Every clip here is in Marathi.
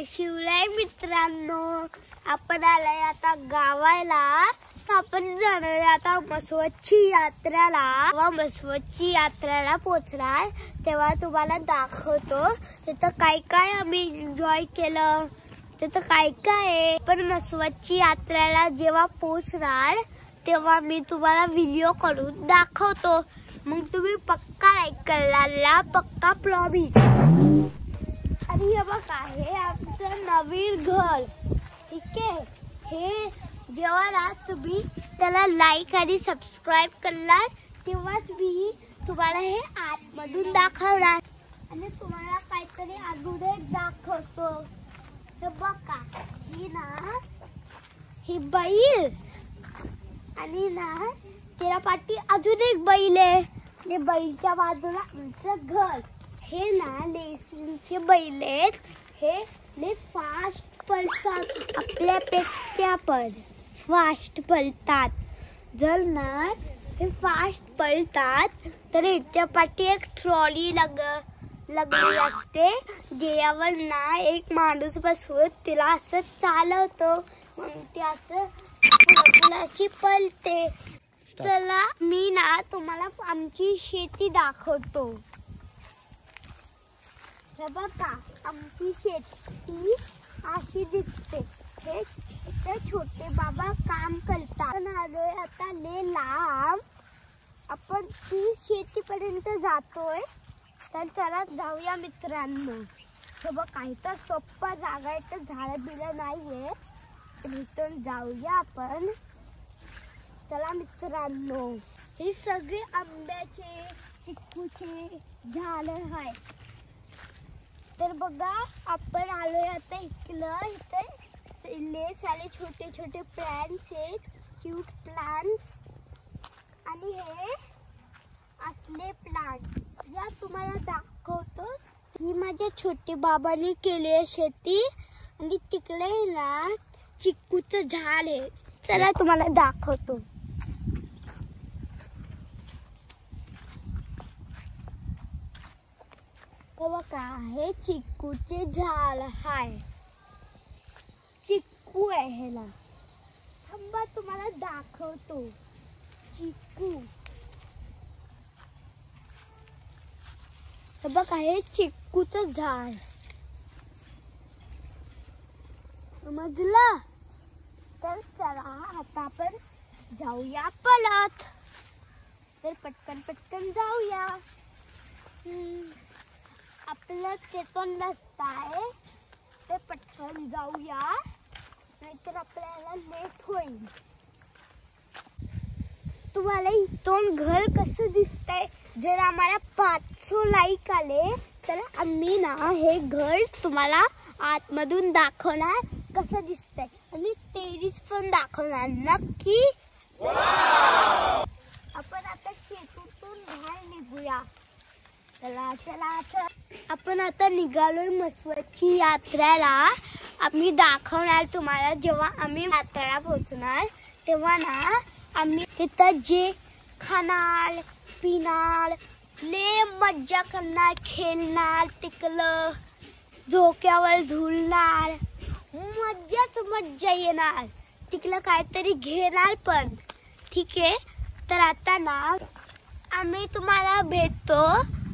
शिवराय मित्रांनो, आपण आलाय आता गावाला. आपण जाणार आता म्हसवडची यात्रेला. जेव्हा म्हसवडची यात्रेला पोहोचणार तेव्हा तुम्हाला दाखवतो तिथं काय काय आम्ही एन्जॉय केलं, तिथं काय काय आहे. पण म्हसवडची यात्रेला जेव्हा पोहोचणार तेव्हा मी तुम्हाला व्हिडिओ करून दाखवतो. मग तुम्ही पक्का लाईक करायला, पक्का प्रॉमिस. आणि हे बघा, हे आमचं नवीन घर. ठीक आहे, हे जेव्हा ना तुम्ही त्याला लाईक आणि सबस्क्राईब करणार तेव्हाच मी तुम्हाला हे आतमधून दाखवणार. आणि तुम्हाला काहीतरी अजून एक दाखवतो. हे बघा, ही बैल आणि ना त्याला पाठी अजून एक बैल आहे. आणि बैलच्या बाजूला आमचं घर. हे ना लेसनचे बैल आहेत. हे लय फास्ट पळतात, आपल्यापेक्षा पण फास्ट पळतात. जर ना हे फास्ट पळतात तर ह्याच्या पाठी एक ट्रॉली लागली असते, ज्यावर ना एक माणूस बसवून तिला असं चालवतो. मग ते असं अशी पळते. चला मी ना तुम्हाला आमची शेती दाखवतो. हे बघा, आमची शेती अशी दिसते. हे छोटे बाबा काम करतात. आपण आलोय आता लय लांब. आपण ती शेतीपर्यंत जातोय. तर चला जाऊया मित्रांनो. हे बघा, इथं सोप्पा जागा आहे, तर झाडं बिडं नाहीये. इथून जाऊया आपण. चला मित्रांनो, हे सगळे आंब्याचे चिक्कूचे झाड आहे. तर बघा, आपण आलोय आता इकडं. इथे लय सारे छोटे छोटे प्लांट्स आहेत, क्यूट प्लांट्स. आणि हे असले प्लांट या तुम्हाला दाखवतो. ही माझ्या छोटे बाबांनी केली आहे शेती. आणि तिकडे ना चिक्कूचं झाड आहे. चला तुम्हाला दाखवतो. बघा, हे चिक्कूचे झाड आहे. चिक्कू आहे ह्याला. थांबा, तुम्हाला दाखवतो. चिक्कू बघा, हे चिक्कूचं झाड. समजलं? तर चला आता आपण जाऊया पळत. तर पटकन पटकन जाऊया. आपलं तेथून रस्ता आहे, ते पटकन जाऊया, नाहीतर आपल्याला लेट होईल. तुम्हाला इथून घर कसं दिसतंय? जर आम्हाला 500 लाईक आले तर आम्ही ना हे घर तुम्हाला आतमधून दाखवणार कसं दिसतंय. आणि टेरेस पण दाखवणार नक्की. आपण आता शेतीतून बाहेर निघूया. चला चला, आपण आता निघालोय म्हसवडची यात्रेला. आम्ही दाखवणार तुम्हाला. जेव्हा आम्ही यात्रेला पोहोचणार तेव्हा ना आम्ही तिथं जे खाणार पिणार, लय मज्जा करणार, खेळणार, तिकडं झोक्यावर झुलणार, मज्जाच मज्जा येणार. तिकडं काहीतरी घेणार पण. ठीक आहे, तर आता ना आम्ही तुम्हाला भेटतो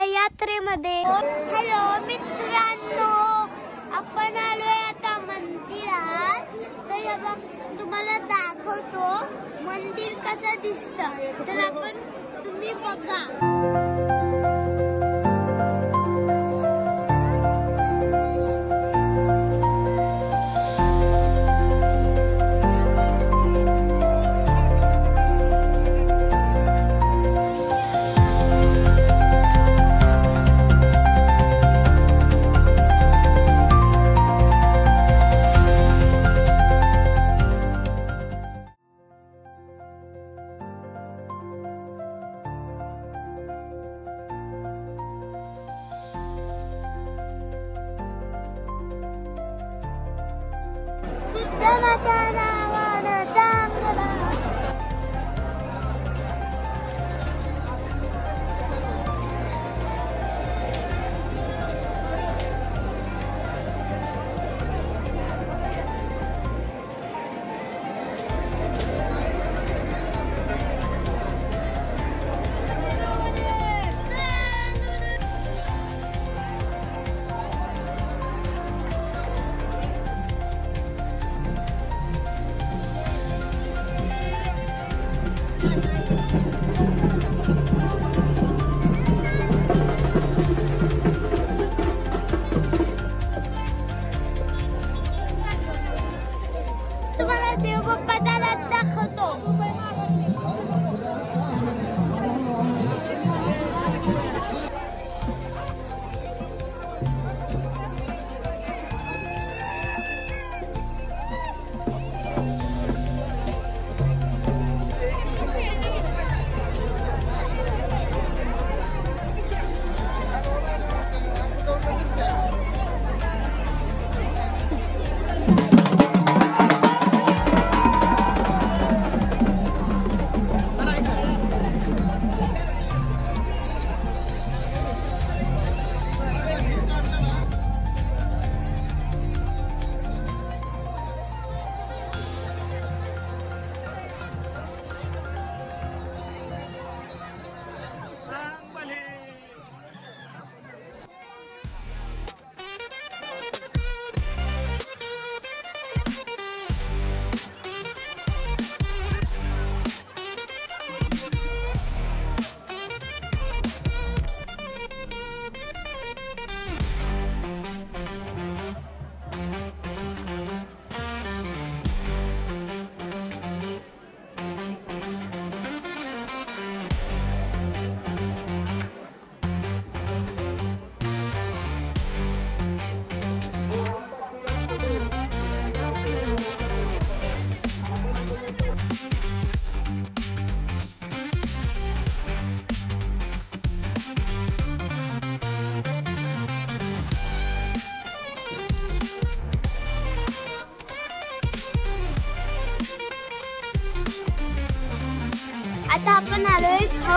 यात्रेमध्ये. हॅलो मित्रांनो, आपण आलोय आता मंदिरात. तर तुम्हाला दाखवतो मंदिर कसं दिसतं. तर तुम्ही बघा.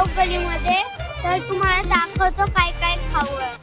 जाऊ गलीमध्ये, तर तुम्हाला दाखवतो काय काय खाऊ आहे.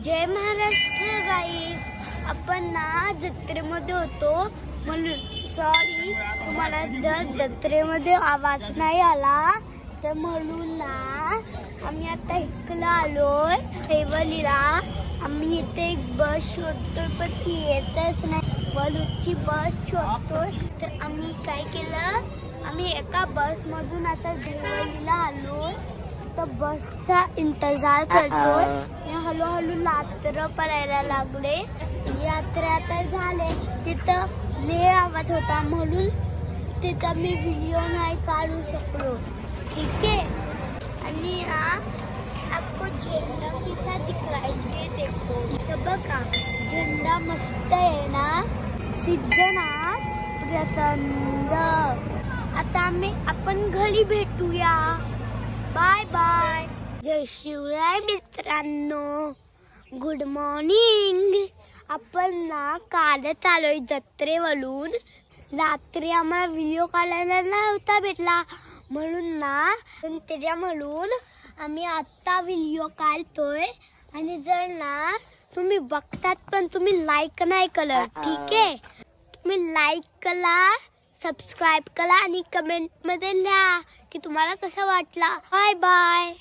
जय महाराष्ट्र गाईस. आपण ना जत्रेमध्ये होतो म्हणून सॉरी तुम्हाला जर जत्रेमध्ये आवाज नाही आला तर म्हणून ना आम्ही आता इकडे आलोय हैवलीला. आम्ही इथे एक बस शोधतोय पण ती येतच नाही. बलूची बस शोधतोय तर आम्ही काय केलं, आम्ही एका बस मधून आता हैवलीला आलोय. तर बसचा इंतजार करतोय. हळूहळू रात्र पडायला लागले. यात्रा तर झाले. तिथं लय आवाज होता म्हणून तिथं मी व्हिडिओ नाही काढू शकलो. ठीक आहे. आणि आपको झेंडा कसा दिखाएंगे देखो. तर बघा झेंडा मस्त आहे ना. सिद्धनाथ प्रचंड. आता आपण घरी भेटूया. Bye bye. जय शिवराय मित्रांनो. Good morning. आपण ना कालच आलोय जत्रेवरून. रात्री आम्हाला व्हिडिओ काढायला नव्हता भेटला म्हणून ना त्याच्यामुळे आम्ही आता व्हिडिओ काढतोय. आणि जर ना तुम्ही बघतात पण तुम्ही लाईक नाही केलं, ठीक आहे. तुम्ही लाईक करा, सबस्क्राईब करा आणि कमेंट मध्ये लिहा की तुम्हाला कसं वाटला. Bye bye.